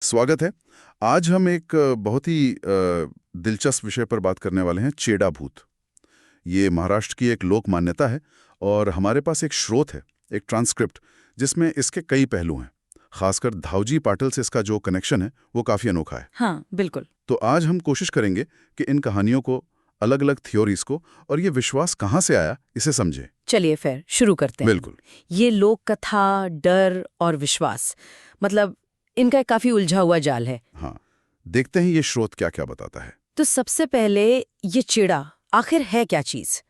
स्वागत है। आज हम एक बहुत ही दिलचस्प विषय पर बात करने वाले हैं, चेडा भूत। ये महाराष्ट्र की एक लोक मान्यता है और हमारे पास एक स्रोत है, एक ट्रांसक्रिप्ट, जिसमें इसके कई पहलू हैं। खासकर धावजी पाटिल से इसका जो कनेक्शन है वो काफ़ी अनोखा है। हाँ, बिल्कुल। तो आज हम कोशिश करेंगे कि इन कहानियों को, अलग अलग थ्योरीज को और ये विश्वास कहाँ से आया, इसे समझें। चलिए फिर शुरू करते हैं। बिल्कुल। ये लोक कथा, डर और विश्वास, मतलब इनका एक काफी उलझा हुआ जाल है। हाँ, देखते हैं ये स्रोत क्या क्या बताता है। तो सबसे पहले ये चिड़ा आखिर है क्या चीज?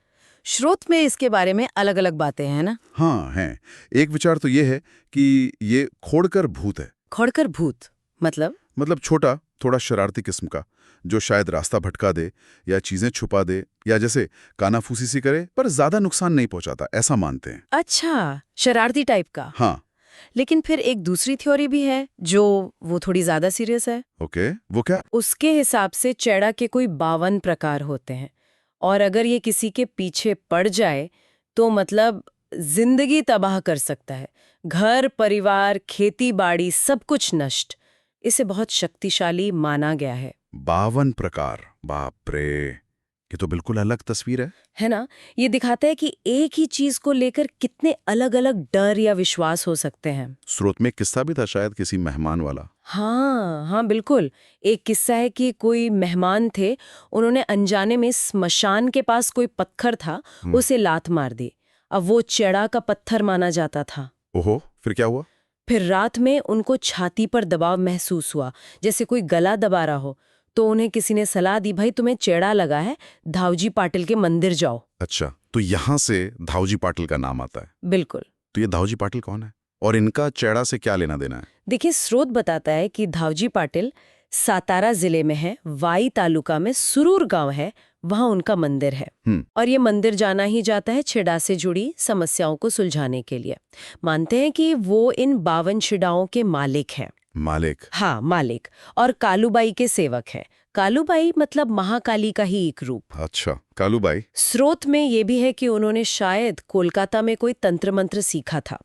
स्रोत में इसके बारे में अलग अलग बातें हैं ना। हाँ, हैं। एक विचार तो ये है कि ये खोड़कर भूत है। खोड़कर भूत मतलब छोटा, थोड़ा शरारती किस्म का, जो शायद रास्ता भटका दे या चीजें छुपा दे या जैसे कानाफूसी सी करे, पर ज्यादा नुकसान नहीं पहुंचाता, ऐसा मानते हैं। अच्छा, शरारती टाइप का। हाँ। लेकिन फिर एक दूसरी थ्योरी भी है जो वो थोड़ी ज्यादा सीरियस है। ओके, वो क्या? उसके हिसाब से चेड़ा के कोई 52 प्रकार होते हैं और अगर ये किसी के पीछे पड़ जाए तो मतलब जिंदगी तबाह कर सकता है। घर, परिवार, खेती बाड़ी सब कुछ नष्ट। इसे बहुत शक्तिशाली माना गया है। 52 प्रकार, बाप रे, ये तो बिल्कुल अलग तस्वीर है ना? ये दिखाता है कि एक ही चीज को लेकर कितने अलग अलग डर या विश्वास हो सकते हैं। स्रोत में किस्सा भी था शायद किसी मेहमान वाला। हाँ हाँ, बिल्कुल। एक किस्सा है कि कोई मेहमान थे, उन्होंने अनजाने में स्मशान के पास कोई पत्थर था, उसे लात मार दी। अब वो चेड़ा का पत्थर माना जाता था। ओहो, फिर क्या हुआ? फिर रात में उनको छाती पर दबाव महसूस हुआ, जैसे कोई गला दबा रहा हो। तो उन्हें किसी ने सलाह दी, भाई तुम्हें चेड़ा लगा है, धावजी पाटिल के मंदिर जाओ। अच्छा, तो यहाँ से धावजी पाटिल का नाम आता है। बिल्कुल। तो ये धावजी पाटिल कौन है और इनका चेड़ा से क्या लेना देना है? देखिए, स्रोत बताता है कि धावजी पाटिल सातारा जिले में है, वाई तालुका में सुरूर गांव है, वहां उनका मंदिर है। और ये मंदिर जाना ही जाता है छेड़ा से जुड़ी समस्याओं को सुलझाने के लिए। मानते हैं कि वो इन 52 छिड़ाओं के मालिक हैं। मालिक? हाँ, मालिक। और कालूबाई के सेवक है। कालूबाई मतलब महाकाली का ही एक रूप। अच्छा, कालूबाई। स्रोत में ये भी है कि उन्होंने शायद कोलकाता में कोई तंत्र मंत्र सीखा था,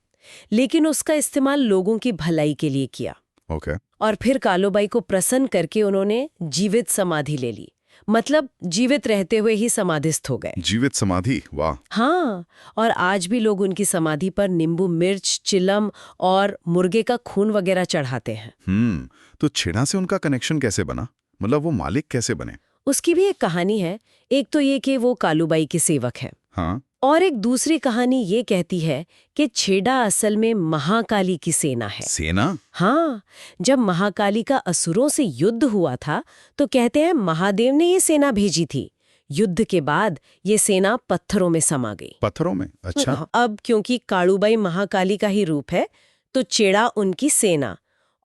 लेकिन उसका इस्तेमाल लोगों की भलाई के लिए किया। ओके। और फिर कालूबाई को प्रसन्न करके उन्होंने जीवित समाधि ले ली, मतलब जीवित रहते हुए ही समाधिस्थ हो गए। जीवित समाधि, वाह। हाँ, और आज भी लोग उनकी समाधि पर नींबू मिर्च, चिलम और मुर्गे का खून वगैरह चढ़ाते हैं। तो छेड़ा से उनका कनेक्शन कैसे बना? मतलब वो मालिक कैसे बने? उसकी भी एक कहानी है। एक तो ये कि वो कालूबाई के सेवक है। हाँ। और एक दूसरी कहानी ये कहती है कि छेड़ा असल में महाकाली की सेना है। सेना? हाँ, जब महाकाली का असुरों से युद्ध हुआ था तो कहते हैं महादेव ने ये सेना भेजी थी। युद्ध के बाद ये सेना पत्थरों में समा गई। पत्थरों में? अच्छा। अब क्योंकि कालूबाई महाकाली का ही रूप है, तो चेड़ा उनकी सेना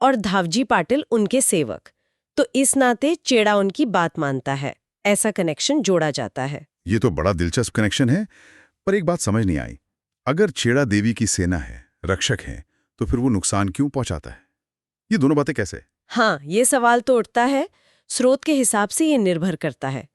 और धावजी पाटिल उनके सेवक। तो इस नाते चेड़ा उनकी बात मानता है। ऐसा कनेक्शन जोड़ा जाता है। ये तो बड़ा दिलचस्प कनेक्शन है, पर एक बात समझ नहीं आई। अगर छेड़ा देवी की सेना है, रक्षक है, तो फिर वो नुकसान क्यों पहुंचाता है? ये दोनों बातें कैसे? हाँ, ये सवाल तो उठता है। स्रोत के हिसाब से ये निर्भर करता है।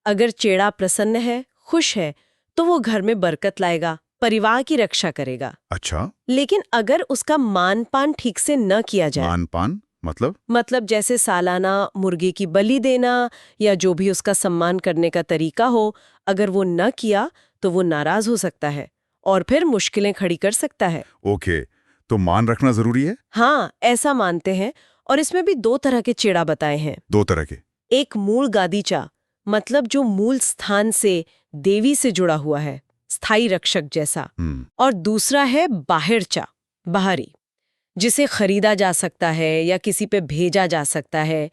अगर चेड़ा प्रसन्न है, खुश है, तो वो घर में बरकत लाएगा, परिवार की रक्षा करेगा। अच्छा। लेकिन अगर उसका मानपान ठीक से न किया जाए, मानपान मतलब जैसे सालाना मुर्गे की बलि देना या जो भी उसका सम्मान करने का तरीका हो, अगर वो न किया तो वो नाराज हो सकता है और फिर मुश्किलें खड़ी कर सकता है। ओके, तो मान रखना जरूरी है? हाँ, ऐसा मानते हैं। और इसमें भी दो तरह के चेड़ा बताए हैं। दो तरह के? एक मूल गादीचा, मतलब जो मूल स्थान से देवी से जुड़ा हुआ है, स्थायी रक्षक जैसा। और दूसरा है बाहिरचा, बाहरी, जिसे खरीदा जा सकता है या किसी पे भेजा जा सकता है।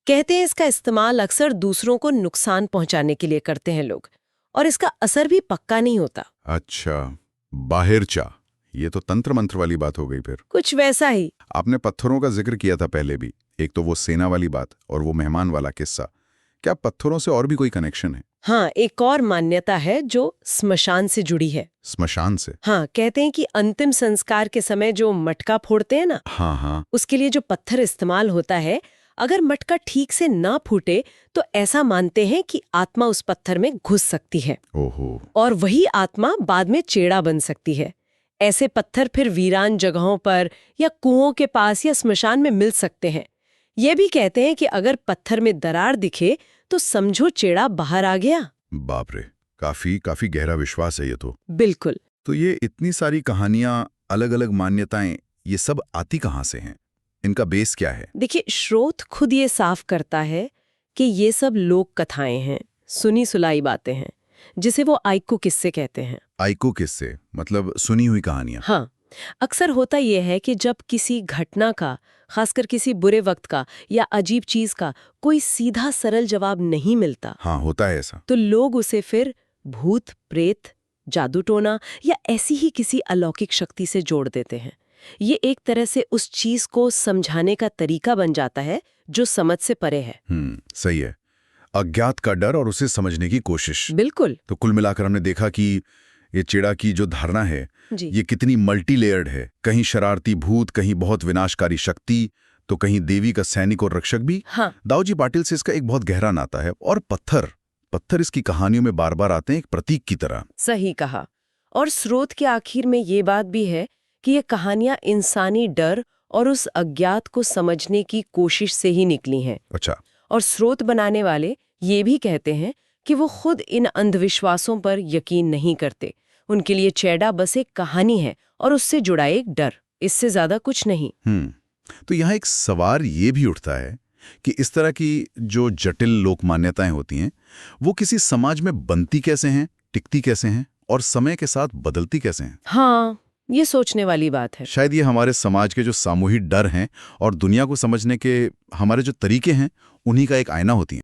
कहते हैं इसका इस्तेमाल अक्सर दूसरों को नुकसान पहुंचाने के लिए करते हैं लोग, और इसका असर भी पक्का नहीं होता। अच्छा, बाहिरचा, ये तो तंत्र मंत्र वाली बात हो गई फिर। कुछ वैसा ही। आपने पत्थरों का जिक्र किया था पहले भी, एक तो वो सेना वाली बात और वो मेहमान वाला किस्सा। क्या पत्थरों से और भी कोई कनेक्शन है? हाँ, एक और मान्यता है जो स्मशान से जुड़ी है। स्मशान से? हाँ, कहते हैं कि अंतिम संस्कार के समय जो मटका फोड़ते हैं ना, हाँ, उसके लिए जो पत्थर इस्तेमाल होता है, अगर मटका ठीक से ना फूटे तो ऐसा मानते हैं कि आत्मा उस पत्थर में घुस सकती है। ओहो। और वही आत्मा बाद में चेड़ा बन सकती है। ऐसे पत्थर फिर वीरान जगहों पर या कुओं के पास या स्मशान में मिल सकते हैं। ये भी कहते हैं कि अगर पत्थर में दरार दिखे तो समझो चेड़ा बाहर आ गया। बाप रे, काफी काफी गहरा विश्वास है ये तो। बिल्कुल। तो ये इतनी सारी कहानियां, अलग अलग मान्यताएं, ये सब आती कहाँ से हैं? इनका बेस क्या है? देखिए, स्रोत खुद ये साफ करता है कि ये सब लोक कथाएं हैं, सुनी सुलाई बातें हैं, जिसे वो आइको किस्से कहते हैं। आइको किस्से मतलब सुनी हुई कहानियां। हाँ, अक्सर होता यह है कि जब किसी घटना का, खासकर किसी बुरे वक्त का या अजीब चीज का कोई सीधा सरल जवाब नहीं मिलता, हाँ, होता है ऐसा। तो लोग उसे फिर भूत, प्रेत, जादू टोना या ऐसी ही किसी अलौकिक शक्ति से जोड़ देते हैं। ये एक तरह से उस चीज को समझाने का तरीका बन जाता है जो समझ से परे है। सही है। अज्ञात का डर और उसे समझने की कोशिश। बिल्कुल। तो कुल मिलाकर हमने देखा कि ये चेड़ा की जो धारणा है जी। ये कितनी मल्टी लेयर्ड है। कहीं शरारती भूत, कहीं बहुत विनाशकारी शक्ति, तो कहीं देवी का सैनिक और रक्षक भी। हाँ। दाऊजी पाटिल से इसका एक बहुत गहरा नाता है। और पत्थर इसकी कहानियों में बार बार आते हैं एक प्रतीक की तरह। सही कहा। और स्रोत के आखिर में ये बात भी है कि ये कहानियां इंसानी डर और उस अज्ञात को समझने की कोशिश से ही निकली हैं। अच्छा। और स्रोत बनाने वाले ये भी कहते हैं कि वो खुद इन अंधविश्वासों पर यकीन नहीं करते। उनके लिए चेड़ा बस एक कहानी है और उससे जुड़ा एक डर, इससे ज्यादा कुछ नहीं। तो यहाँ एक सवाल ये भी उठता है कि इस तरह की जो जटिल लोक मान्यताएं होती हैं वो किसी समाज में बनती कैसे हैं, टिकती कैसे हैं और समय के साथ बदलती कैसे हैं? हाँ, ये सोचने वाली बात है। शायद ये हमारे समाज के जो सामूहिक डर हैं और दुनिया को समझने के हमारे जो तरीके हैं उन्हीं का एक आईना होती हैं।